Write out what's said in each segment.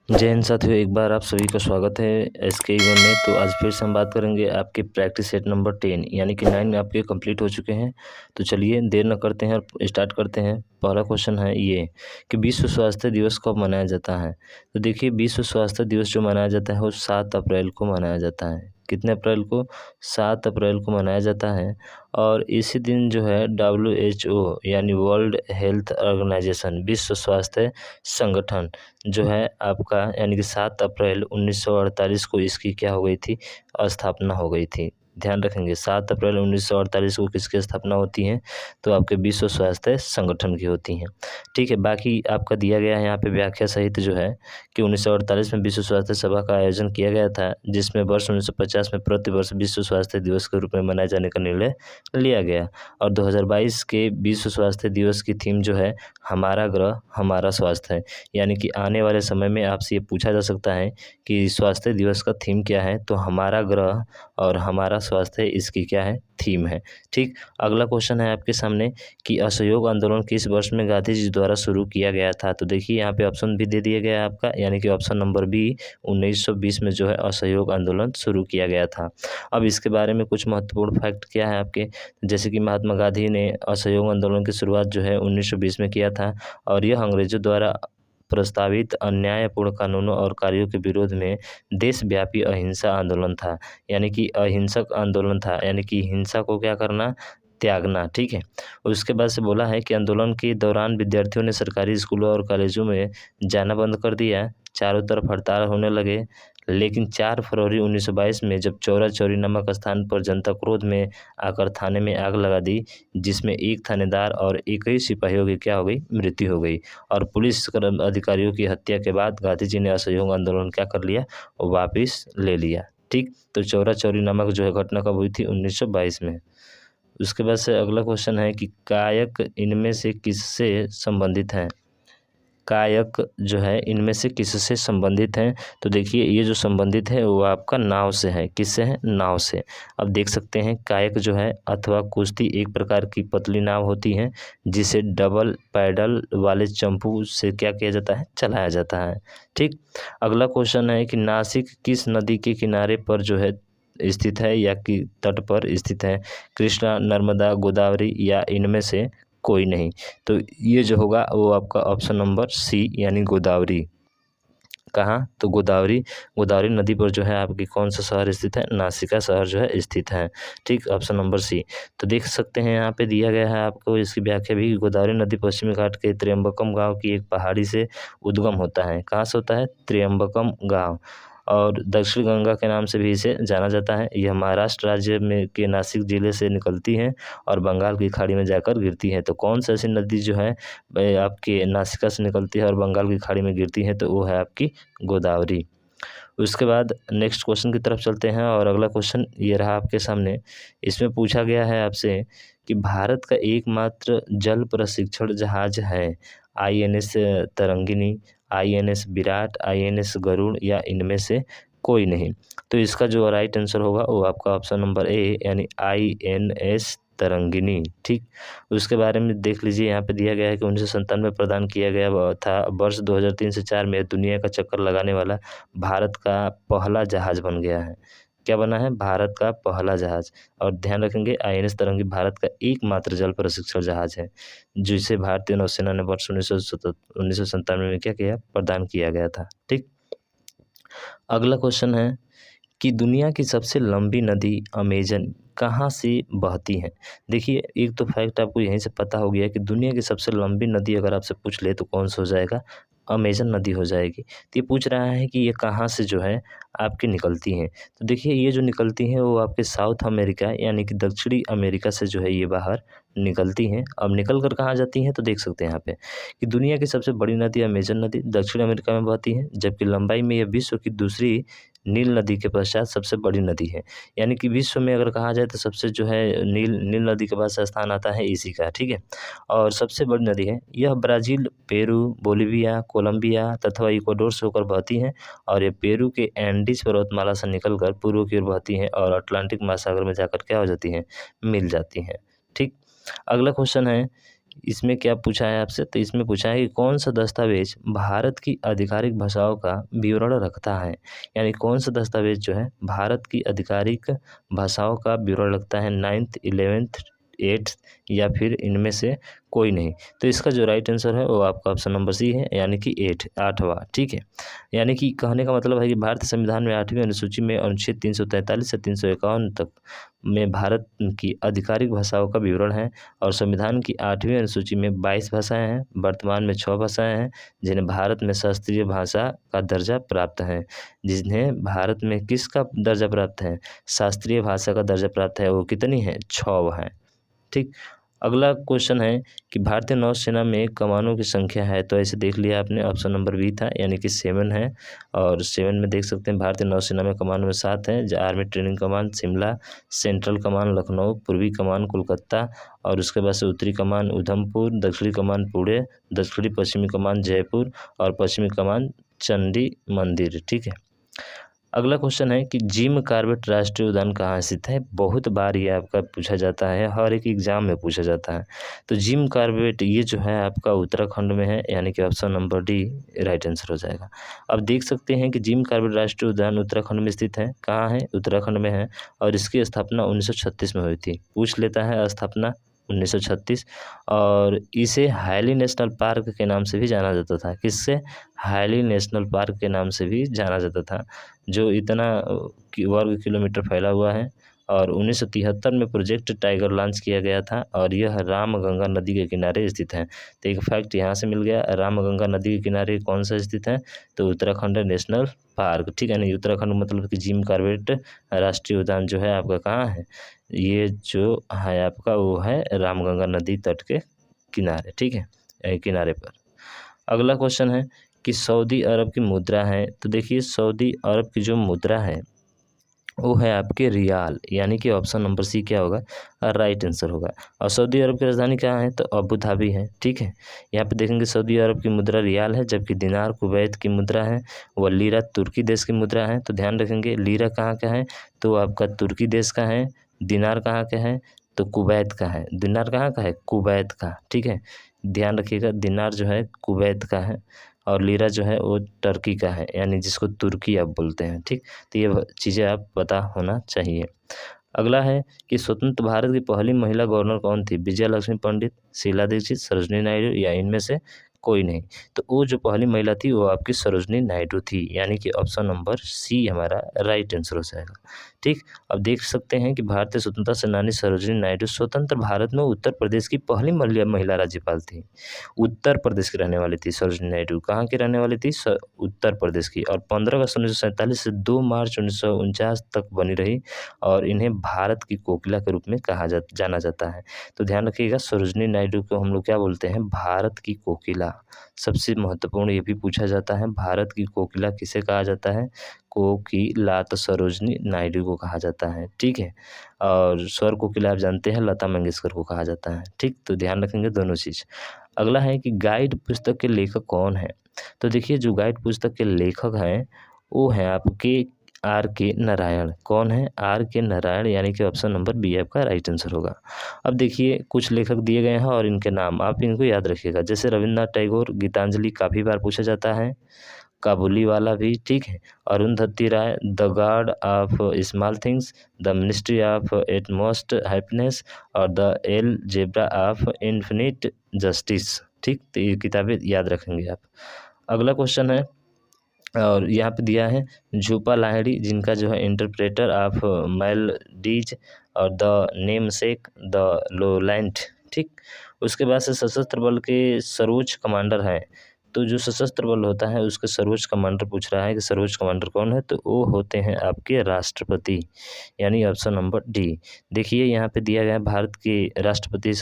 जय हिंद साथियों, एक बार आप सभी का स्वागत है एसके वन में। तो आज फिर से हम बात करेंगे आपके प्रैक्टिस सेट नंबर 10 यानी कि 9 आपके कंप्लीट हो चुके हैं। तो चलिए देर न करते हैं और स्टार्ट करते हैं। पहला क्वेश्चन है ये कि विश्व स्वास्थ्य दिवस कब मनाया जाता है। तो देखिए, विश्व स्वास्थ्य दिवस जो मनाया जाता है वो 7 अप्रैल को मनाया जाता है। कितने अप्रैल को? 7 अप्रैल को मनाया जाता है। और इसी दिन जो है WHO यानी वर्ल्ड हेल्थ ऑर्गेनाइजेशन, विश्व स्वास्थ्य संगठन जो है आपका, यानी कि 7 अप्रैल 1948 को इसकी क्या हो गई थी? स्थापना हो गई थी। ध्यान रखेंगे, 7 अप्रैल 1948 को किसकी स्थापना होती है? तो आपके विश्व स्वास्थ्य संगठन की होती हैं। ठीक है, बाकी आपका दिया गया है यहाँ पे व्याख्या सहित जो है कि 1948 में विश्व स्वास्थ्य सभा का आयोजन किया गया था, जिसमें वर्ष 1950 में प्रतिवर्ष विश्व स्वास्थ्य दिवस के रूप में मनाए जाने का निर्णय लिया गया। और 2022 के विश्व स्वास्थ्य दिवस की थीम जो है हमारा ग्रह हमारा स्वास्थ्य है। यानी कि आने वाले समय में आपसे ये पूछा जा सकता है कि स्वास्थ्य दिवस का थीम क्या है, तो हमारा ग्रह और हमारा स्वास्थ्य इसकी क्या है? थीम है। ठीक, अगला क्वेश्चन है आपके सामने कि असहयोग आंदोलन किस वर्ष में गांधी जी द्वारा शुरू किया गया था। तो देखिए, यहाँ पे ऑप्शन भी दे दिया गया है आपका, यानी कि ऑप्शन नंबर बी 1920 में जो है असहयोग आंदोलन शुरू किया गया था। अब इसके बारे में कुछ महत्वपूर्ण फैक्ट क्या है आपके, जैसे कि महात्मा गांधी ने असहयोग आंदोलन की शुरुआत जो है 1920 में किया था, और यह अंग्रेजों द्वारा प्रस्तावित अन्यायपूर्ण कानूनों और कार्यों के विरोध में देशव्यापी अहिंसा आंदोलन था। यानी कि अहिंसक आंदोलन था, यानी कि हिंसा को क्या करना? त्यागना। ठीक है, उसके बाद से बोला है कि आंदोलन के दौरान विद्यार्थियों ने सरकारी स्कूलों और कॉलेजों में जाना बंद कर दिया। चारों तरफ हड़ताल होने लगे। लेकिन 4 फरवरी 1922 में जब चौरा चौरी नामक स्थान पर जनता क्रोध में आकर थाने में आग लगा दी, जिसमें एक थानेदार और 21 सिपाहियों की क्या हो गई? मृत्यु हो गई। और पुलिस कर्म अधिकारियों की हत्या के बाद गांधी जी ने असहयोग आंदोलन क्या कर लिया? वापिस ले लिया। ठीक, तो चौरा चौरी नामक जो है घटना कब हुई थी? 1922 में। उसके बाद से अगला क्वेश्चन है कि कायक इनमें से किससे संबंधित है? कायक जो है इनमें से किससे संबंधित हैं? तो देखिए, ये जो संबंधित है वो आपका नाव से है। किससे है? नाव से। अब देख सकते हैं, कायक जो है अथवा कुश्ती एक प्रकार की पतली नाव होती है, जिसे डबल पैडल वाले चंपू से क्या किया जाता है? चलाया जाता है। ठीक, अगला क्वेश्चन है कि नासिक किस नदी के किनारे पर जो है स्थित है या कि तट पर स्थित है? कृष्णा, नर्मदा, गोदावरी या इनमें से कोई नहीं? तो ये जो होगा वो आपका ऑप्शन नंबर सी यानी गोदावरी। कहाँ? तो गोदावरी, गोदावरी नदी पर जो है आपकी कौन सा शहर स्थित है? नासिका शहर जो है स्थित है। ठीक, ऑप्शन नंबर सी। तो देख सकते हैं यहाँ पे दिया गया है आपको इसकी व्याख्या भी। गोदावरी नदी पश्चिमी घाट के त्र्यंबकम गांव की एक पहाड़ी से उद्गम होता है। कहाँ से होता है? त्र्यंबकम गांव। और दक्षिण गंगा के नाम से भी इसे जाना जाता है। यह महाराष्ट्र राज्य में के नासिक जिले से निकलती है और बंगाल की खाड़ी में जाकर गिरती है। तो कौन सी ऐसी नदी जो है आपके नासिका से निकलती है और बंगाल की खाड़ी में गिरती है? तो वो है आपकी गोदावरी। उसके बाद नेक्स्ट क्वेश्चन की तरफ चलते हैं, और अगला क्वेश्चन ये रहा आपके सामने। इसमें पूछा गया है आपसे कि भारत का एकमात्र जल प्रशिक्षण जहाज है INS Tarangini, INS Virat, INS Garuda या इनमें से कोई नहीं? तो इसका जो राइट आंसर होगा वो आपका ऑप्शन नंबर ए यानी INS तरंगिनी। ठीक, उसके बारे में देख लीजिए, यहाँ पे दिया गया है कि 1997 में प्रदान किया गया था। वर्ष 2003 से 4 में दुनिया का चक्कर लगाने वाला भारत का पहला जहाज बन गया है। क्या बना है? भारत का पहला जहाज। और ध्यान रखेंगे, INS तरंगी भारत का एकमात्र जल प्रशिक्षण जहाज है, जिसे भारतीय नौसेना ने वर्ष 1997 में क्या किया? प्रदान किया गया था। ठीक, अगला क्वेश्चन है कि दुनिया की सबसे लंबी नदी अमेजन कहाँ से बहती है? देखिए, एक तो फैक्ट आपको यहीं से पता हो गया कि दुनिया की सबसे लंबी नदी अगर आपसे पूछ ले तो कौन सा हो जाएगा? अमेजन नदी हो जाएगी। तो ये पूछ रहा है कि ये कहाँ से जो है आपकी निकलती हैं। तो देखिए, ये जो निकलती हैं वो आपके साउथ अमेरिका यानी कि दक्षिणी अमेरिका से जो है ये बाहर निकलती हैं। अब निकल कर कहाँ जाती हैं? तो देख सकते हैं यहाँ पे कि दुनिया की सबसे बड़ी नदी अमेजन नदी दक्षिण अमेरिका में बहती है, जबकि लंबाई में यह विश्व की दूसरी नील नदी के पश्चात सबसे बड़ी नदी है। यानी कि विश्व में अगर कहा जाए तो सबसे जो है नील नील नदी के बाद से स्थान आता है इसी का। ठीक है, और सबसे बड़ी नदी है। यह ब्राज़ील, पेरू, बोलिविया, कोलंबिया तथा इक्वाडोर से होकर बहती है, और ये पेरू के एंडीज पर्वतमाला से निकलकर पूर्व की ओर बहती हैं और अटलांटिक महासागर में जाकर क्या हो जाती हैं? मिल जाती हैं। ठीक, अगला क्वेश्चन है इसमें क्या पूछा है आपसे, तो इसमें पूछा है कि कौन सा दस्तावेज भारत की आधिकारिक भाषाओं का विवरण रखता है, यानी कौन सा दस्तावेज जो है भारत की आधिकारिक भाषाओं का विवरण रखता है, 9th 11th 8th या फिर इनमें से कोई नहीं। तो इसका जो राइट आंसर है वो आपका ऑप्शन नंबर सी है, यानी कि 8वां। ठीक है, यानी कि कहने का मतलब है कि भारतीय संविधान में 8वीं अनुसूची में अनुच्छेद 343 से 351 तक में भारत की आधिकारिक भाषाओं का विवरण है, और संविधान की 8वीं अनुसूची में 22 भाषाएं हैं। वर्तमान में 6 भाषाएं हैं जिन्हें भारत में शास्त्रीय भाषा का दर्जा प्राप्त है। जिन्हें भारत में किसका दर्जा प्राप्त है, शास्त्रीय भाषा का दर्जा प्राप्त है, वो कितनी है, 6 है। ठीक, अगला क्वेश्चन है कि भारतीय नौसेना में कमानों की संख्या है, तो ऐसे देख लिया आपने, ऑप्शन नंबर बी था, यानी कि 7 है। और 7 में देख सकते हैं भारतीय नौसेना में कमानों में 7 है। आर्मी ट्रेनिंग कमान शिमला, सेंट्रल कमान लखनऊ, पूर्वी कमान कोलकाता, और उसके बाद से उत्तरी कमान उधमपुर, दक्षिणी कमान पुणे, दक्षिणी पश्चिमी कमान जयपुर, और पश्चिमी कमान चंडी मंदिर। ठीक है, अगला क्वेश्चन है कि जिम कॉर्बेट राष्ट्रीय उद्यान कहाँ स्थित है। बहुत बार ये आपका पूछा जाता है, हर एक एग्जाम में पूछा जाता है। तो जिम कॉर्बेट ये जो है आपका उत्तराखंड में है, यानी कि option number D right answer हो जाएगा। अब देख सकते हैं कि जिम कॉर्बेट राष्ट्रीय उद्यान उत्तराखंड में स्थित है। कहाँ है, उत्तराखंड में है, और इसकी स्थापना 1936 में हुई थी। पूछ लेता है स्थापना 1936, और इसे हाईली नेशनल पार्क के नाम से भी जाना जाता था। किससे, हाईली नेशनल पार्क के नाम से भी जाना जाता था, जो इतना वर्ग किलोमीटर फैला हुआ है। और 1973 में प्रोजेक्ट टाइगर लॉन्च किया गया था, और यह रामगंगा नदी के किनारे स्थित है। तो एक फैक्ट यहाँ से मिल गया, रामगंगा नदी के किनारे कौन सा स्थित है, तो उत्तराखंड नेशनल पार्क। ठीक है, नहीं उत्तराखंड मतलब कि जिम कॉर्बेट राष्ट्रीय उद्यान जो है आपका कहाँ है, ये जो है आपका वो है रामगंगा नदी तट के किनारे। ठीक है, किनारे पर। अगला क्वेश्चन है कि सऊदी अरब की मुद्रा है, तो देखिए सऊदी अरब की जो मुद्रा है वो है आपके रियाल, यानी कि ऑप्शन नंबर सी क्या होगा, राइट आंसर होगा। और सऊदी अरब की राजधानी कहाँ है, तो अबू धाबी है। ठीक है, यहाँ पे देखेंगे सऊदी अरब की मुद्रा रियाल है, जबकि दिनार कुवैत की मुद्रा है, व लीरा तुर्की देश की मुद्रा है। तो ध्यान रखेंगे लीरा कहाँ का है, तो आपका तुर्की देश का है। दिनार कहाँ का है, तो कुवैत का है। दिनार कहाँ का है, कुवैत का। ठीक है, ध्यान रखिएगा, दिनार जो है कुवैत का है, और लीरा जो है वो टर्की का है, यानी जिसको तुर्की आप बोलते हैं। ठीक, तो ये चीज़ें आप पता होना चाहिए। अगला है कि स्वतंत्र भारत की पहली महिला गवर्नर कौन थी, विजया लक्ष्मी पंडित, शीला दीक्षित, सरोजनी नायडू, या इनमें से कोई नहीं। तो वो जो पहली महिला थी वो आपकी सरोजनी नायडू थी, यानी कि ऑप्शन नंबर सी हमारा राइट आंसर हो जाएगा। ठीक, अब देख सकते हैं कि भारतीय स्वतंत्रता सेनानी सरोजनी नायडू स्वतंत्र भारत में उत्तर प्रदेश की पहली महिला राज्यपाल थी। उत्तर प्रदेश की रहने वाली थी सरोजनी नायडू। कहाँ की रहने वाली थी, उत्तर प्रदेश की। और 15 अगस्त 1947 से 2 मार्च 1949 तक बनी रही, और इन्हें भारत की कोकिला के रूप में जाना जाता है। तो ध्यान रखिएगा, सरोजनी नायडू को हम लोग क्या बोलते हैं, भारत की कोकिला। सबसे महत्वपूर्ण ये भी पूछा जाता है, भारत की कोकिला किसे कहा जाता है, कोकिला, तो सरोजनी नायडू को कहा जाता है। ठीक है, और स्वर कोकिला आप जानते हैं लता मंगेशकर को कहा जाता है। ठीक, तो ध्यान रखेंगे दोनों चीज़। अगला है कि गाइड पुस्तक के लेखक कौन है। तो देखिए जो गाइड पुस्तक के लेखक हैं वो हैं आपके R.K. नारायण। कौन है, R.K. नारायण, यानी कि ऑप्शन नंबर बी आपका राइट आंसर होगा। अब देखिए कुछ लेखक दिए गए हैं और इनके नाम आप इनको याद रखिएगा, जैसे रविन्द्रनाथ टैगोर, गीतांजलि काफ़ी बार पूछा जाता है, काबुली वाला भी। ठीक है, Arundhati Roy, the god of small things, the ministry of utmost happiness, और the algebra of infinite justice. ठीक, तो ये किताबें याद रखेंगे आप। अगला क्वेश्चन है, और यहाँ पे दिया है झूपा लाहिड़ी, जिनका जो है इंटरप्रेटर ऑफ मेलडीज और द नेमसेक द लोलैंड। ठीक, उसके बाद से सशस्त्र बल के सर्वोच्च कमांडर हैं। तो जो सशस्त्र बल होता है उसके सर्वोच्च कमांडर पूछ रहा है कि सर्वोच्च कमांडर कौन है, तो वो होते हैं आपके राष्ट्रपति, यानी ऑप्शन नंबर डी। देखिए यहाँ पे दिया गया है भारत के राष्ट्रपति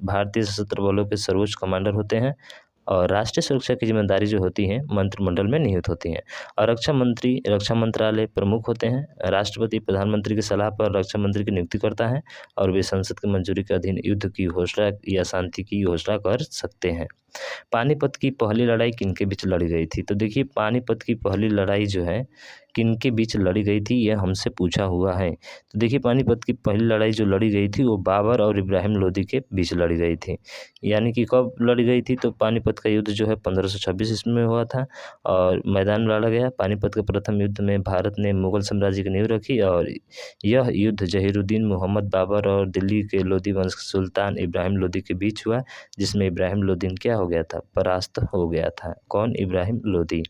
भारतीय सशस्त्र बलों के सर्वोच्च कमांडर होते हैं, और राष्ट्रीय सुरक्षा की जिम्मेदारी जो होती है मंत्रिमंडल में निहित होती है। और रक्षा मंत्री रक्षा मंत्रालय प्रमुख होते हैं। राष्ट्रपति प्रधानमंत्री की सलाह पर रक्षा मंत्री की नियुक्ति करता है, और वे संसद की मंजूरी के अधीन युद्ध की घोषणा या शांति की घोषणा कर सकते हैं। पानीपत की पहली लड़ाई किनके बीच लड़ी गई थी, तो देखिए पानीपत की पहली लड़ाई जो है किनके बीच लड़ी गई थी, यह हमसे पूछा हुआ है। तो देखिए पानीपत की पहली लड़ाई जो लड़ी गई थी वो बाबर और इब्राहिम लोदी के बीच लड़ी गई थी। यानी कि कब लड़ी गई थी, तो पानीपत का युद्ध जो है 1526 ईस्वी में हुआ था और मैदान में लड़ा गया। पानीपत के प्रथम युद्ध में भारत ने मुगल साम्राज्य की नींव रखी और यह युद्ध जहीरुद्दीन मोहम्मद बाबर और दिल्ली के लोदी वंश के सुल्तान इब्राहिम लोदी के बीच हुआ, जिसमें इब्राहिम लोदी क्या हो गया था, परास्त हो गया था। कौन? इब्राहिम लोदी।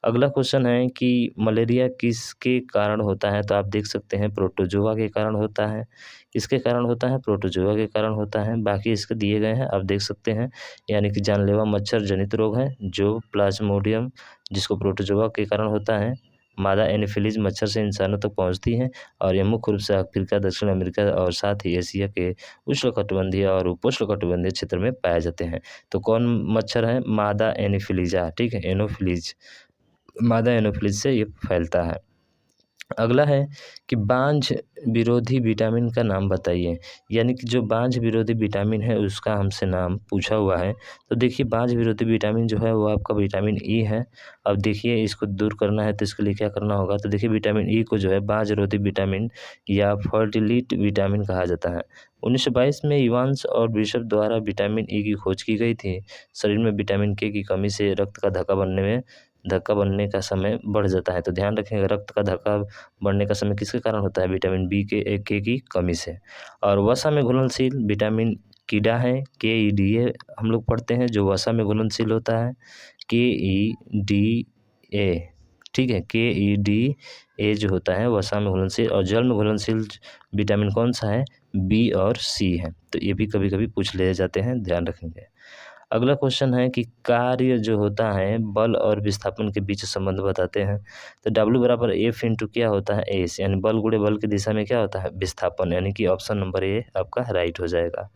अगला क्वेश्चन है कि मलेरिया किसके कारण होता है, तो आप देख सकते हैं प्रोटोजोआ के कारण होता है। इसके कारण होता है, प्रोटोजोआ के कारण होता है। बाकी इसके दिए गए हैं, आप देख सकते हैं, यानी कि जानलेवा मच्छर जनित रोग है जो प्लाज्मोडियम, जिसको प्रोटोजोआ के कारण होता है। मादा एनोफिलीज मच्छर से इंसानों तक पहुंचती हैं और यह मुख्य रूप से अफ्रीका, दक्षिण अमेरिका और साथ ही एशिया के उष्णकटिबंधीय और उपोष्णकटिबंधीय क्षेत्र में पाए जाते हैं। तो कौन मच्छर है? मादा एनोफिलीजा, ठीक है, एनोफिलीज, मादा एनोफिलीज से ये फैलता है। अगला है कि बांझ विरोधी विटामिन का नाम बताइए, यानी कि जो बांझ विरोधी विटामिन है उसका हमसे नाम पूछा हुआ है। तो देखिए बांझ विरोधी विटामिन जो है वो आपका विटामिन ई है। अब देखिए इसको दूर करना है तो इसके लिए क्या करना होगा, तो देखिए विटामिन ई को जो है बांझ विरोधी विटामिन या फर्टिलिट विटामिन कहा जाता है। 1922 में इवांस और बिशप द्वारा विटामिन ई की खोज की गई थी। शरीर में विटामिन के की कमी से रक्त का धक्का बनने का समय बढ़ जाता है। तो ध्यान रखेंगे, रक्त का धक्का बढ़ने का समय किसके कारण होता है? विटामिन बी के की कमी से। और वसा में घुलनशील विटामिन कीड़ा है, KEDA हम लोग पढ़ते हैं, जो वसा में घुलनशील होता है, KEDA, ठीक है, KEDA जो होता है वसा में घुलनशील। और जल में घुलनशील विटामिन कौन सा है? बी और सी है। तो ये भी कभी कभी पूछ ले जाते हैं, ध्यान रखेंगे। अगला क्वेश्चन है कि कार्य जो होता है बल और विस्थापन के बीच संबंध बताते हैं। तो W बराबर F इंटू क्या होता है? एस, यानी बल गुणे बल की दिशा में क्या होता है? विस्थापन, यानी कि ऑप्शन नंबर ए आपका राइट हो जाएगा।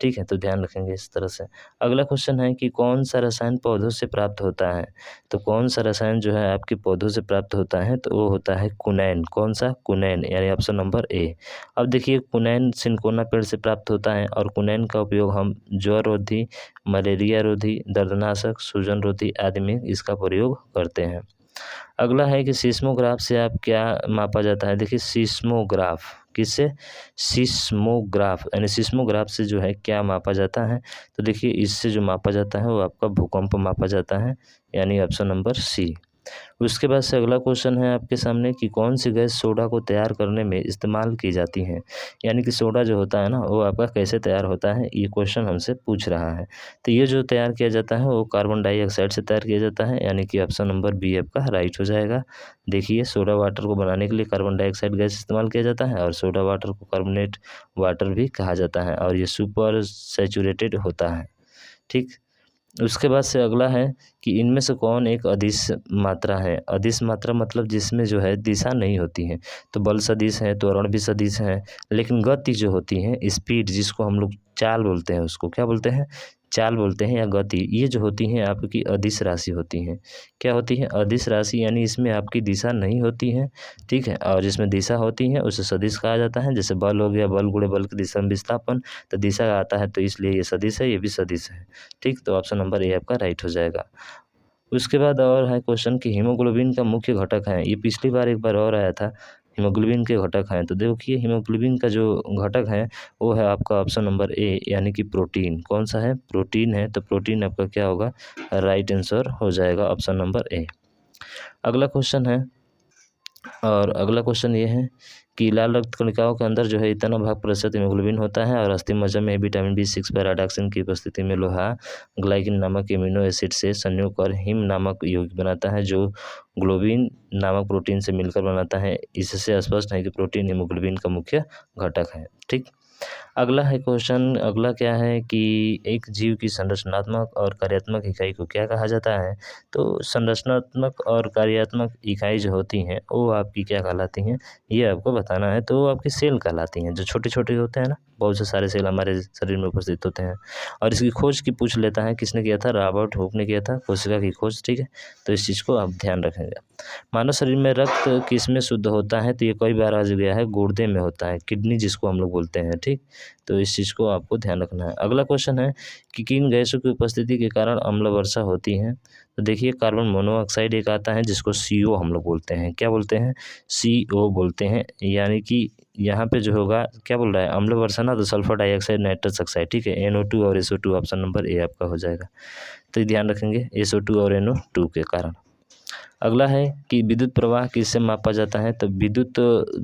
ठीक है, तो ध्यान रखेंगे इस तरह से। अगला क्वेश्चन है कि कौन सा रसायन पौधों से प्राप्त होता है? तो कौन सा रसायन जो है आपके पौधों से प्राप्त होता है, तो वो होता है कुनैन। कौन सा? कुनैन, यानी ऑप्शन नंबर ए। अब देखिए कुनैन सिनकोना पेड़ से प्राप्त होता है और कुनैन का उपयोग हम ज्वर रोधी, मलेरिया रोधी, दर्दनाशक, सूजन रोधी आदि में इसका प्रयोग करते हैं। अगला है कि सिस्मोग्राफ से आप क्या मापा जाता है? देखिए सिस्मोग्राफ, किससे? सिस्मोग्राफ, यानी सिस्मोग्राफ से जो है क्या मापा जाता है, तो देखिए इससे जो मापा जाता है वो आपका भूकंप मापा जाता है, यानी ऑप्शन नंबर सी। उसके बाद से अगला क्वेश्चन है आपके सामने कि कौन सी गैस सोडा को तैयार करने में इस्तेमाल की जाती है, यानी कि सोडा जो होता है ना वो आपका कैसे तैयार होता है, ये क्वेश्चन हमसे पूछ रहा है। तो ये जो तैयार किया जाता है वो कार्बन डाइऑक्साइड से तैयार किया जाता है, यानी कि ऑप्शन नंबर बी आपका राइट हो जाएगा। देखिए सोडा वाटर को बनाने के लिए कार्बन डाइऑक्साइड गैस इस्तेमाल किया जाता है और सोडा वाटर को कार्बोनेट वाटर भी कहा जाता है और ये सुपर सैचुरेटेड होता है। ठीक, उसके बाद से अगला है कि इनमें से कौन एक अदिश मात्रा है? अदिश मात्रा मतलब जिसमें जो है दिशा नहीं होती है। तो बल सदिश है, त्वरण भी सदिश है, लेकिन गति जो होती है, स्पीड, जिसको हम लोग चाल बोलते हैं, उसको क्या बोलते हैं? चाल बोलते हैं या गति, ये जो होती हैं आपकी अदिश राशि होती हैं। क्या होती है? अदिश राशि, यानी इसमें आपकी दिशा नहीं होती है, ठीक है, और जिसमें दिशा होती है उसे सदिश कहा जाता है। जैसे बल हो गया, बल गुणे बल की दिशा में विस्थापन, तो दिशा आता है तो इसलिए ये सदिश है, ये भी सदिश है। ठीक, तो ऑप्शन नंबर ए आपका राइट हो जाएगा। उसके बाद और है क्वेश्चन कि हीमोग्लोबिन का मुख्य घटक है, ये पिछली बार एक बार और आया था, हीमोग्लोबिन के घटक हैं, तो देखिए हीमोग्लोबिन का जो घटक है वो है आपका ऑप्शन नंबर ए, यानी कि प्रोटीन। कौन सा है? प्रोटीन है, तो प्रोटीन आपका क्या होगा? राइट आंसर हो जाएगा ऑप्शन नंबर ए। अगला क्वेश्चन है, और अगला क्वेश्चन ये है कि लाल रक्त कणिकाओं के अंदर जो है इतना भाग प्रतिशत हीमोग्लोबिन होता है और अस्थि मज्जा में विटामिन B6 पैराडॉक्सिन की उपस्थिति में लोहा ग्लाइकिन नामक एमिनो एसिड से संयोग कर हिम नामक यौगिक बनाता है, जो ग्लोबिन नामक प्रोटीन से मिलकर बनाता है। इससे स्पष्ट है कि प्रोटीन हीमोग्लोबिन का मुख्य घटक है। ठीक, अगला है क्वेश्चन, अगला क्या है कि एक जीव की संरचनात्मक और कार्यात्मक इकाई को क्या कहा जाता है? तो संरचनात्मक और कार्यात्मक इकाई जो होती हैं वो आपकी क्या कहलाती हैं, ये आपको बताना है। तो वो आपकी सेल कहलाती हैं, जो छोटे छोटे होते हैं ना, बहुत से सारे सेल हमारे शरीर में उपस्थित होते हैं। और इसकी खोज की पूछ लेता है, किसने किया था? रॉबर्ट हुक ने किया था कोशिका की खोज। ठीक है, तो इस चीज़ को आप ध्यान रखेंगे। मानव शरीर में रक्त किस में शुद्ध होता है? तो ये कई बार आ गया है, गुर्दे में होता है, किडनी जिसको हम लोग बोलते हैं। ठीक, तो इस चीज़ को आपको ध्यान रखना है। अगला क्वेश्चन है कि किन गैसों की उपस्थिति के कारण अम्ल वर्षा होती है? तो देखिए कार्बन मोनोऑक्साइड एक आता है जिसको CO हम लोग बोलते हैं। क्या बोलते हैं? CO बोलते हैं। यानी कि यहाँ पे जो होगा क्या बोल रहा है, अम्ल वर्षा ना, तो सल्फर डाइऑक्साइड, नाइट्रस ऑक्साइड, ठीक है, NO2 और SO2 ऑप्शन नंबर ए आपका हो जाएगा। तो ये ध्यान रखेंगे SO2 और NO2 के कारण। अगला है कि विद्युत प्रवाह किससे मापा जाता है? तो विद्युत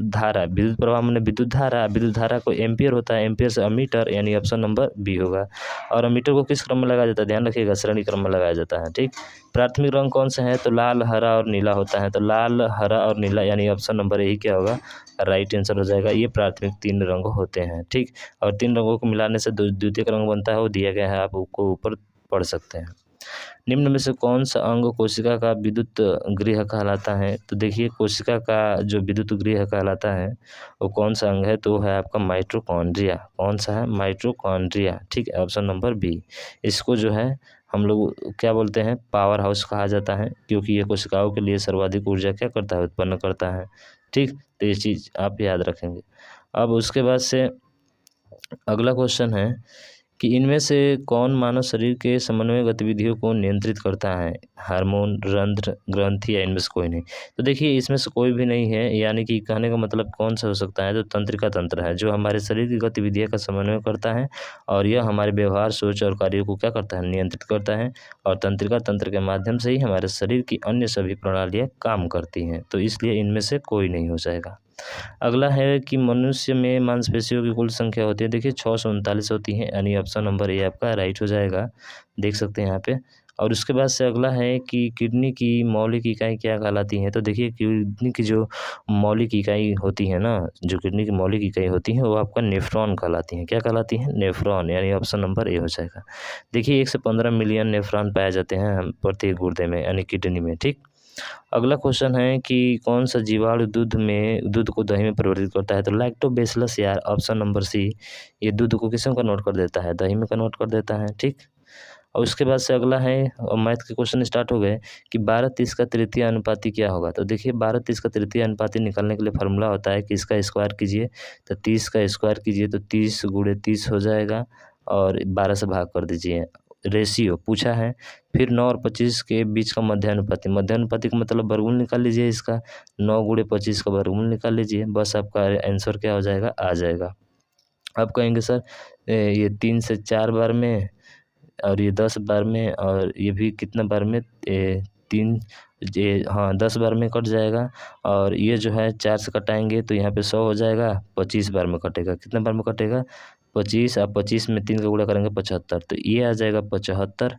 धारा, विद्युत प्रवाह माने विद्युत धारा को एम्पियर होता है, एम्पियर से अमीटर, यानी ऑप्शन नंबर बी होगा। और अमीटर को किस क्रम में लगाया जाता है? ध्यान रखिएगा, श्रेणी क्रम में लगाया जाता है, ठीक। प्राथमिक रंग कौन सा है? तो लाल, हरा और नीला होता है। तो लाल, हरा और नीला, यानी ऑप्शन नंबर यही क्या होगा, राइट आंसर हो जाएगा। ये प्राथमिक 3 रंग होते हैं, ठीक। और 3 रंगों को मिलाने से द्वितीयक रंग बनता है, वो दिया गया है, आप उसको ऊपर पढ़ सकते हैं। निम्न में से कौन सा अंग कोशिका का विद्युत गृह कहलाता है? तो देखिए कोशिका का जो विद्युत गृह कहलाता है वो कौन सा अंग है? तो वो है आपका माइटोकॉन्ड्रिया। कौन सा है? माइटोकॉन्ड्रिया, ठीक है, ऑप्शन नंबर बी। इसको जो है हम लोग क्या बोलते हैं? पावर हाउस कहा जाता है, क्योंकि ये कोशिकाओं के लिए सर्वाधिक ऊर्जा क्या करता है? उत्पन्न करता है, ठीक। तो ये चीज़ आप याद रखेंगे। अब उसके बाद से अगला क्वेश्चन है कि इनमें से कौन मानव शरीर के समन्वय गतिविधियों को नियंत्रित करता है? हार्मोन, रंध्र, ग्रंथि, या इनमें से कोई नहीं? तो देखिए इसमें से कोई भी नहीं है, यानी कि कहने का मतलब कौन सा हो सकता है? तो तंत्रिका तंत्र है, जो हमारे शरीर की गतिविधियों का समन्वय करता है और यह हमारे व्यवहार, सोच और कार्यों को क्या करता है? नियंत्रित करता है। और तंत्रिका तंत्र के माध्यम से ही हमारे शरीर की अन्य सभी प्रणालियाँ काम करती हैं। तो इसलिए इनमें से कोई नहीं हो जाएगा। अगला है कि मनुष्य में मांसपेशियों की कुल संख्या होती है। देखिए 639 होती है, यानी ऑप्शन नंबर ए आपका राइट हो जाएगा, देख सकते हैं यहाँ पे। और उसके बाद से अगला है कि किडनी की मौलिक इकाई क्या कहलाती है? तो देखिए किडनी की जो मौलिक इकाई होती है ना, जो किडनी की मौलिक इकाई होती है वो आपका नेफ्रॉन कहलाती है। क्या कहलाती है? नेफ्रॉन, यानी ऑप्शन नंबर ए हो जाएगा। देखिए 1 से 15 मिलियन नेफ्रॉन पाए जाते हैं प्रत्येक गुर्दे में, यानी किडनी में, ठीक। अगला क्वेश्चन है कि कौन सा जीवाणु दूध को दही में परिवर्तित करता है? तो लैक्टोबैसिलस यार, ऑप्शन नंबर सी। ये दूध को किसमें कन्वर्ट कर देता है? दही में कन्वर्ट कर देता है, ठीक। और उसके बाद से अगला है, और मैथ के क्वेश्चन स्टार्ट हो गए कि 12:30 का तृतीय अनुपाती क्या होगा? तो देखिए 12:30 का तृतीय अनुपाती निकालने के लिए फार्मूला होता है कि इसका स्क्वायर कीजिए, तो 30 का स्क्वायर कीजिए तो 30 गुणे 30 हो जाएगा, और 12 से भाग कर दीजिए। रेशियो पूछा है। फिर 9 और 25 के बीच का मध्यानुपाती, मध्यानुपाती का मतलब वर्गमूल निकाल लीजिए इसका, 9 गुणे 25 का वर्गमूल निकाल लीजिए, बस आपका आंसर क्या हो जाएगा? आ जाएगा। आप कहेंगे सर ये 3 से 4 बार में, और ये 10 बार में, और ये भी कितना बार में? 3, ये हाँ 10 बार में कट जाएगा। और ये जो है 4 से कटाएंगे तो यहाँ पे 100 हो जाएगा, 25 बार में कटेगा। कितने बार में कटेगा? 25। आप 25 में 3 का गुणा करेंगे 75, तो ये आ जाएगा 75।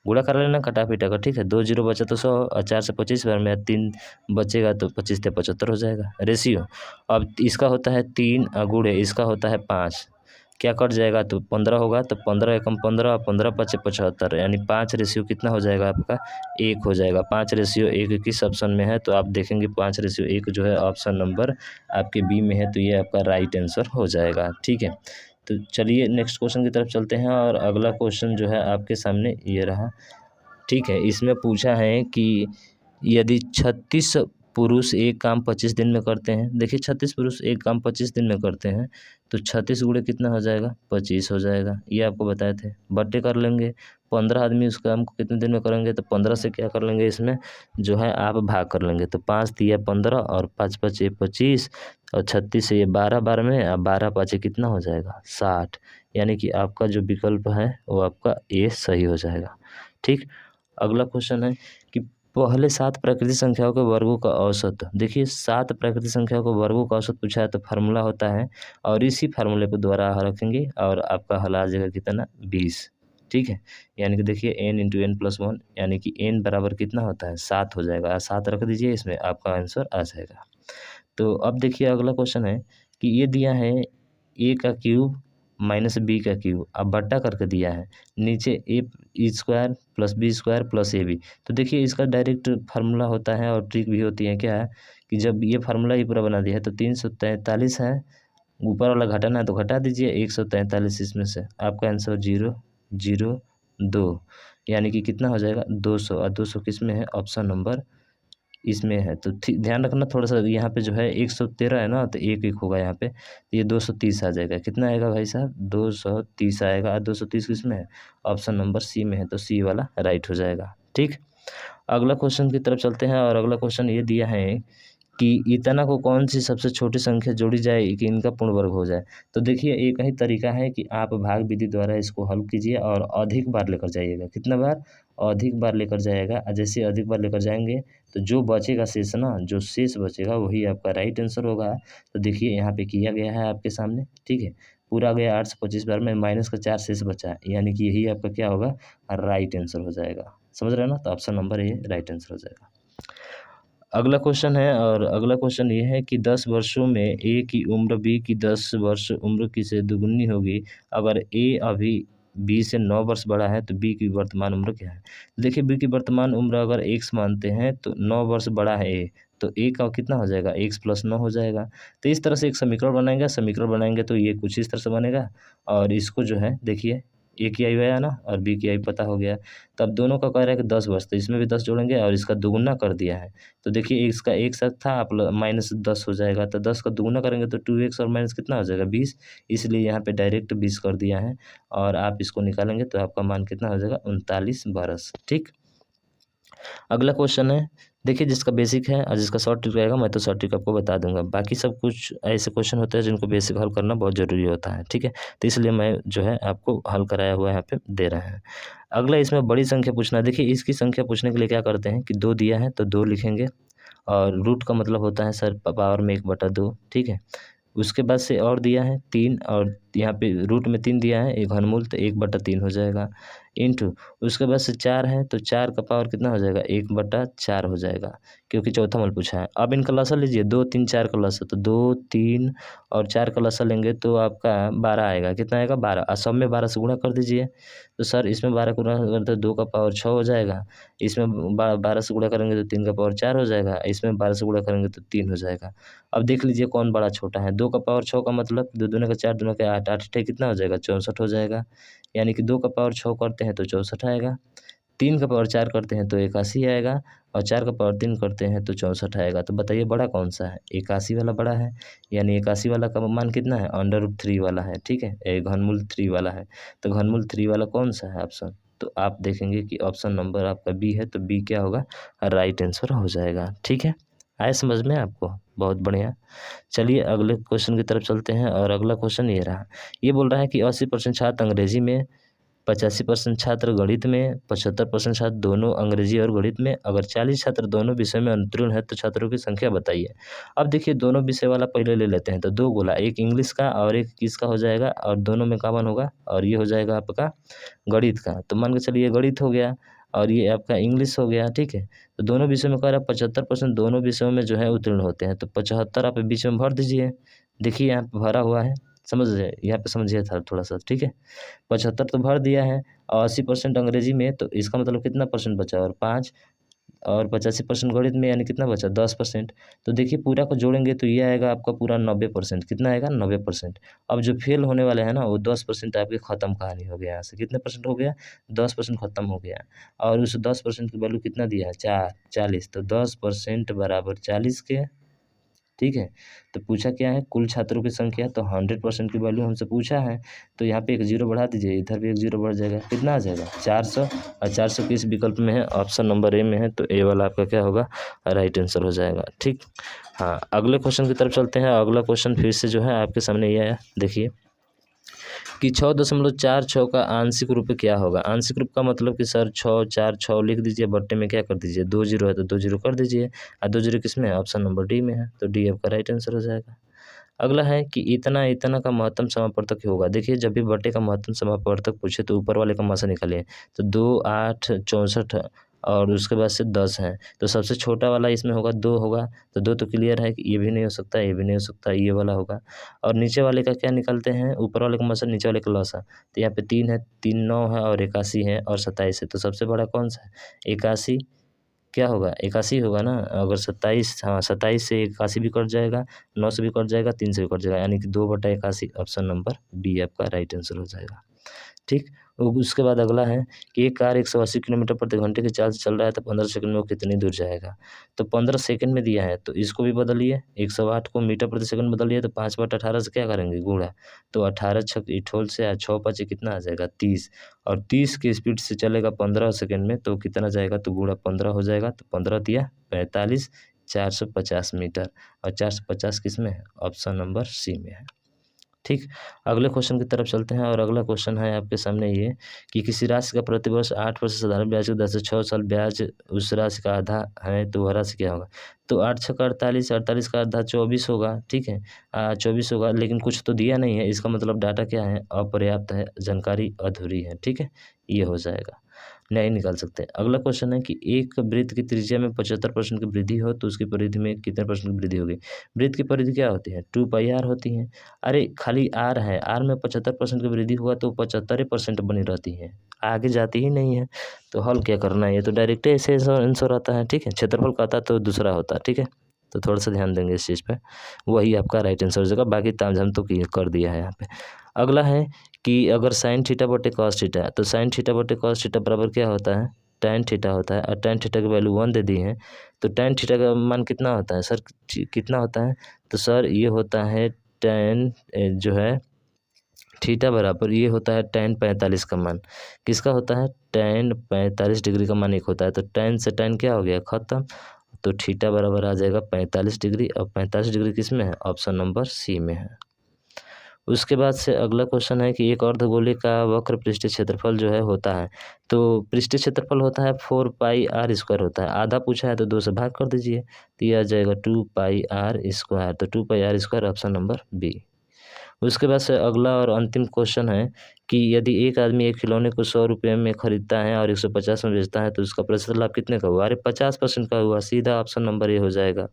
गुणा कर लेना कटा पीटा का, ठीक है। 2 जीरो बचा तो 100, और 4 से 25 बार में 3 बचेगा तो 25 से 75 हो जाएगा। रेशियो अब इसका होता है 3 गुणे इसका होता है 5, क्या कट जाएगा? तो 15 होगा, तो 15 एकम 15, 15 पचे 75, यानी 5 रेशियो कितना हो जाएगा आपका? 1 हो जाएगा। 5 रेशियो 1 किस ऑप्शन में है? तो आप देखेंगे 5 रेशियो 1 जो है ऑप्शन नंबर आपके बी में है, तो ये आपका राइट आंसर हो जाएगा, ठीक है। तो चलिए नेक्स्ट क्वेश्चन की तरफ चलते हैं, और अगला क्वेश्चन जो है आपके सामने ये रहा, ठीक है। इसमें पूछा है कि यदि 36 पुरुष एक काम 25 दिन में करते हैं, देखिए 36 पुरुष एक काम 25 दिन में करते हैं, तो 36 गुणे कितना हो जाएगा? 25 हो जाएगा। ये आपको बताए थे, बट्टे कर लेंगे। 15 आदमी उस काम को कितने दिन में करेंगे? तो 15 से क्या कर लेंगे, इसमें जो है आप भाग कर लेंगे, तो 5 तिया 15 और 5 पचे 25, और 36 से ये 12 बार में, अब 12 पाँचे कितना हो जाएगा? 60, यानी कि आपका जो विकल्प है वो आपका ए सही हो जाएगा, ठीक। अगला क्वेश्चन है कि पहले 7 प्राकृतिक संख्याओं के वर्गों का औसत, देखिए 7 प्राकृतिक संख्याओं के वर्गों का औसत पूछा है, तो फार्मूला होता है, और इसी फार्मूले को दोबारा रखेंगे और आपका हल आ जाएगा कितना? 20, ठीक है। यानी कि देखिए n इंटू एन प्लस 1, यानी कि n बराबर कितना होता है? 7 हो जाएगा। 7 रख दीजिए, इसमें आपका आंसर आ जाएगा। तो अब देखिए अगला क्वेश्चन है कि ये दिया है a का क्यूब माइनस बी का क्यूब, अब बट्टा करके दिया है, नीचे A square plus B square plus A B. तो देखिए इसका डायरेक्ट फार्मूला होता है, और ट्रिक भी होती है, क्या है कि जब ये फार्मूला ही पूरा बना दिया है, तो 343 है, ऊपर वाला घटाना है तो घटा दीजिए 143, इसमें से आपका आंसर 0 0 2, यानी कि कितना हो जाएगा? 200, और 200 किस में है? ऑप्शन नंबर इसमें है। तो ध्यान रखना थोड़ा सा, यहाँ पे जो है 113 है ना, तो एक एक होगा यहाँ पे, तो ये 230 आ जाएगा। कितना आएगा भाई साहब? 230 आएगा। और 230 किस में है? ऑप्शन नंबर सी में है, तो सी वाला राइट हो जाएगा, ठीक। अगला क्वेश्चन की तरफ चलते हैं और अगला क्वेश्चन ये दिया है कि इतना को कौन सी सबसे छोटी संख्या जोड़ी जाए कि इनका पूर्ण वर्ग हो जाए। तो देखिए एक ही तरीका है कि आप भाग विधि द्वारा इसको हल कीजिए और अधिक बार लेकर जाइएगा। कितना बार? अधिक बार लेकर जाएगा। जैसे अधिक बार लेकर जाएंगे तो जो बचेगा शेष ना, जो शेष बचेगा वही आपका राइट आंसर होगा। तो देखिए यहाँ पे किया गया है आपके सामने, ठीक है। पूरा गया 8 से 25 बार में माइनस का 4 शेष बचा है, यानी कि यही आपका क्या होगा, राइट आंसर हो जाएगा। समझ रहे हैं ना? तो option number A right answer हो जाएगा। अगला क्वेश्चन है और अगला क्वेश्चन ये है कि 10 वर्षों में ए की उम्र बी की 10 वर्ष उम्र की से दुगुनी होगी। अगर ए अभी बी से 9 वर्ष बड़ा है तो बी की वर्तमान उम्र क्या है। देखिए बी की वर्तमान उम्र अगर एक्स मानते हैं तो 9 वर्ष बड़ा है ए, तो ए का कितना हो जाएगा, एक्स प्लस 9 हो जाएगा। तो इस तरह से एक समीकरण बनाएंगे तो ये कुछ इस तरह से बनेगा। और इसको जो है देखिए ए की आयु आया ना और बी की आयु पता हो गया। तब दोनों का कह रहा है कि 10 वर्ष, तो इसमें भी 10 जोड़ेंगे और इसका दुगुना कर दिया है। तो देखिए इसका एक साथ था आप माइनस 10 हो जाएगा, तो 10 का दुगुना करेंगे तो 2x और माइनस कितना हो जाएगा 20, इसलिए यहाँ पे डायरेक्ट 20 कर दिया है। और आप इसको निकालेंगे तो आपका मान कितना हो जाएगा 39 बरस। ठीक। अगला क्वेश्चन है, देखिए जिसका बेसिक है और जिसका शॉर्ट ट्रिक रहेगा मैं तो शॉर्ट ट्रिक आपको बता दूंगा। बाकी सब कुछ ऐसे क्वेश्चन होते हैं जिनको बेसिक हल करना बहुत ज़रूरी होता है, ठीक है। तो इसलिए मैं जो है आपको हल कराया हुआ यहाँ पे दे रहे हैं। अगला इसमें बड़ी संख्या पूछना है। देखिए इसकी संख्या पूछने के लिए क्या करते हैं कि 2 दिया है तो 2 लिखेंगे और रूट का मतलब होता है सर पावर में 1/2, ठीक है। उसके बाद से और दिया है 3 और यहाँ पे रूट में 3 दिया है, एक घनमूल तो 1/3 हो जाएगा। इंटू उसके बाद से 4 है तो 4 का पावर कितना हो जाएगा 1/4 हो जाएगा, क्योंकि चौथा मूल पूछा है। अब इनका लसा लीजिए 2 3 4 का लसा, तो 2 3 और 4 का लसा लेंगे तो आपका 12 आएगा। कितना आएगा 12, और सब में 12 से गुणा कर दीजिए। तो सर इसमें 12 को गुणा करते 2 का पावर 6 हो जाएगा, इसमें 12 से गुणा करेंगे तो 3 का पावर 4 हो जाएगा, इसमें 12 से गुणा करेंगे तो 3 हो जाएगा। अब देख लीजिए कौन बड़ा छोटा है। 2 का पावर 6 का मतलब 2 दूनी का 4 दूना का 8, 8 कितना हो जाएगा 64 हो जाएगा, यानी कि 2 का पावर 6 करते हैं तो 64 आएगा, 3 का पावर 4 करते हैं तो 81 आएगा, और 4 का पावर 3 करते हैं तो 64 आएगा। तो बताइए बड़ा कौन सा है, 81 वाला बड़ा है, यानी 81 वाला का मान कितना है √3 वाला है, ठीक है, घनमूल 3 वाला है। तो घनमूल 3 वाला कौन सा है ऑप्शन, तो आप देखेंगे कि ऑप्शन नंबर आपका बी है, तो बी क्या होगा राइट आंसर हो जाएगा। ठीक है, आए समझ में आपको, बहुत बढ़िया। चलिए अगले क्वेश्चन की तरफ चलते हैं और अगला क्वेश्चन ये रहा। ये बोल रहा है कि 80% छात्र अंग्रेजी में, 85% छात्र गणित में, 75% छात्र दोनों अंग्रेजी और गणित में, अगर 40 छात्र दोनों विषय में अनुत्तीर्ण है तो छात्रों की संख्या बताइए। अब देखिए दोनों विषय वाला पहले ले लेते हैं, तो 2 गोला, एक इंग्लिश का और एक किसका हो जाएगा, और दोनों में कॉमन होगा, और ये हो जाएगा आपका गणित का। तो मान के चलिए गणित हो गया और ये आपका इंग्लिश हो गया, ठीक है। तो दोनों विषयों में कह रहा है 75% दोनों विषयों में जो है उत्तीर्ण होते हैं, तो 75 आप बीच में भर दीजिए। देखिए यहाँ पे भरा हुआ है, समझ रहे, यहाँ पे समझिए था थोड़ा सा, ठीक है। 75 तो भर दिया है और 80% अंग्रेजी में, तो इसका मतलब कितना परसेंट बचा, और 5, और 85% गणित में, यानी कितना बचा 10%। तो देखिए पूरा को जोड़ेंगे तो ये आएगा आपका पूरा 90%। कितना आएगा 90%। अब जो फेल होने वाले हैं ना वो 10% आपकी ख़त्म कहानी हो गया। यहाँ से कितने परसेंट हो गया 10% ख़त्म हो गया, और उस 10% की वैल्यू कितना दिया है 40, तो 10% बराबर 40 के, ठीक है। तो पूछा क्या है कुल छात्रों की संख्या, तो 100% की वैल्यू हमसे पूछा है, तो यहाँ पे एक जीरो बढ़ा दीजिए, इधर भी एक जीरो बढ़ जाएगा, कितना आ जाएगा 400, और 400 किस विकल्प में है, ऑप्शन नंबर ए में है, तो ए वाला आपका क्या होगा राइट आंसर हो जाएगा। ठीक। हाँ अगले क्वेश्चन की तरफ चलते हैं। अगला क्वेश्चन फिर से जो है आपके सामने ये आया, देखिए कि 6.46 का आंशिक रूप क्या होगा। आंशिक रूप का मतलब कि सर 6 4 6 लिख दीजिए, बट्टे में क्या कर दीजिए 2 जीरो है तो 2 जीरो कर दीजिए, और 2 जीरो किस में है, ऑप्शन नंबर डी में है, तो डी आपका राइट आंसर हो जाएगा। अगला है कि इतना इतना का महत्तम समापवर्तक होगा। देखिए जब भी बट्टे का महत्तम समापवर्तक पूछे तो ऊपर वाले का मासा निकालिए, तो 2 8 64 और उसके बाद से 10 है, तो सबसे छोटा वाला इसमें होगा 2 होगा, तो 2 तो क्लियर है कि ये भी नहीं हो सकता, ये भी नहीं हो सकता, ये वाला होगा। और नीचे वाले का क्या निकालते हैं, ऊपर वाले का मासा नीचे वाले का लसा, तो यहाँ पे 3 है, 3 9 है और 81 है और 27 है, तो सबसे बड़ा कौन सा है 81, क्या होगा 81 होगा ना। अगर 27, हाँ 27 से 81 भी कट जाएगा, 9 से भी कट जाएगा, 3 से भी कट जाएगा, यानी कि 2/81, ऑप्शन नंबर बी आपका राइट आंसर हो जाएगा। ठीक। उसके बाद अगला है कि एक कार 180 किलोमीटर प्रति घंटे की चाल से चल रहा है तो 15 सेकंड में वो कितनी दूर जाएगा। तो 15 सेकंड में दिया है तो इसको भी बदलिए, 108 को मीटर प्रति सेकंड बदलिए तो 5/18 से क्या करेंगे गुणा, तो 18 छक इठोल से 6 5 कितना आ जाएगा 30, और 30 की स्पीड से चलेगा 15 सेकंड में तो कितना जाएगा, तो गुणा 15 हो जाएगा, तो 15 दिया 45, 450 मीटर, और 450 किस में है, ऑप्शन नंबर सी में है। ठीक, अगले क्वेश्चन की तरफ चलते हैं और अगला क्वेश्चन है आपके सामने ये कि किसी राशि का प्रतिवर्ष 8% साधारण ब्याज की दर से 6 साल ब्याज उस राशि का आधा है तो वह राशि क्या होगा। तो 8 छक 48, 48 का आधा 24 होगा। ठीक है, 24 होगा, लेकिन कुछ तो दिया नहीं है, इसका मतलब डाटा क्या है, अपर्याप्त है, जानकारी अधूरी है। ठीक है, ये हो जाएगा, नहीं निकाल सकते। अगला क्वेश्चन है कि एक वृत्त की त्रिज्या में 75% की वृद्धि हो तो उसकी परिधि में कितने परसेंट की वृद्धि होगी। वृत्त की परिधि क्या होती है, 2πr होती है। अरे खाली आर है, आर में 75% की वृद्धि हुआ तो 75% बनी रहती है, आगे जाती ही नहीं है। तो हल क्या करना है, ये तो डायरेक्ट ऐसे आंसर आता है। ठीक है, क्षेत्रफल का आता तो दूसरा होता। ठीक है, तो थोड़ा सा ध्यान देंगे इस चीज़ पे, वही आपका राइट आंसर हो जाएगा। बाकी तामझाम तो कर दिया है यहाँ पे। अगला है कि अगर साइन थीटा बटे कॉस थीटा, तो साइन थीटा बटे कॉस थीटा बराबर क्या होता है, tan थीटा होता है, और tan थीटा की वैल्यू 1 दे दी है। तो tan थीटा का मान कितना होता है सर, कितना होता है, तो सर ये होता है tan जो है थीटा बराबर ये होता है tan 45 का मान, किसका होता है, tan 45 डिग्री का मान एक होता है। तो tan से tan क्या हो गया, खत्म, तो थीटा बराबर आ जाएगा 45 डिग्री, और 45 डिग्री किस में है, ऑप्शन नंबर सी में है। उसके बाद से अगला क्वेश्चन है कि एक अर्धगोले का वक्र पृष्ठीय क्षेत्रफल जो है होता है, तो पृष्ठीय क्षेत्रफल होता है 4πr² होता है। आधा पूछा है तो 2 से भाग कर दीजिए, तो यह आ जाएगा 2πr², तो 2πr² ऑप्शन नंबर बी। उसके बाद से अगला और अंतिम क्वेश्चन है कि यदि एक आदमी एक खिलौने को 100 रुपये में खरीदता है और 150 में बेचता है तो उसका प्रतिशत लाभ कितने का हुआ, अरे 50% का हुआ, सीधा ऑप्शन नंबर ये हो जाएगा।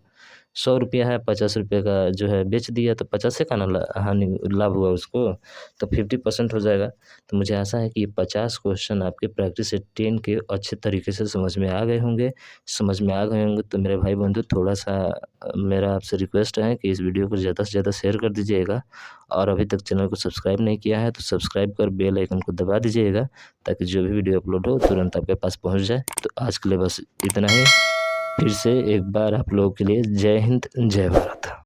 100 रुपया है, 50 रुपये का जो है बेच दिया तो 50 का ना हानि लाभ हुआ उसको, तो 50% हो जाएगा। तो मुझे आशा है कि ये 50 क्वेश्चन आपके प्रैक्टिस सेट 10 के अच्छे तरीके से समझ में आ गए होंगे। समझ में आ गए होंगे तो मेरे भाई बंधु थोड़ा सा मेरा आपसे रिक्वेस्ट है कि इस वीडियो को ज़्यादा से ज़्यादा शेयर कर दीजिएगा, और अभी तक चैनल को सब्सक्राइब नहीं किया है तो सब्सक्राइब कर बेल आइकन को दबा दीजिएगा, ताकि जो भी वीडियो अपलोड हो तुरंत आपके पास पहुँच जाए। तो आज के लिए बस इतना ही। फिर से एक बार आप लोगों के लिए जय हिंद, जय भारत।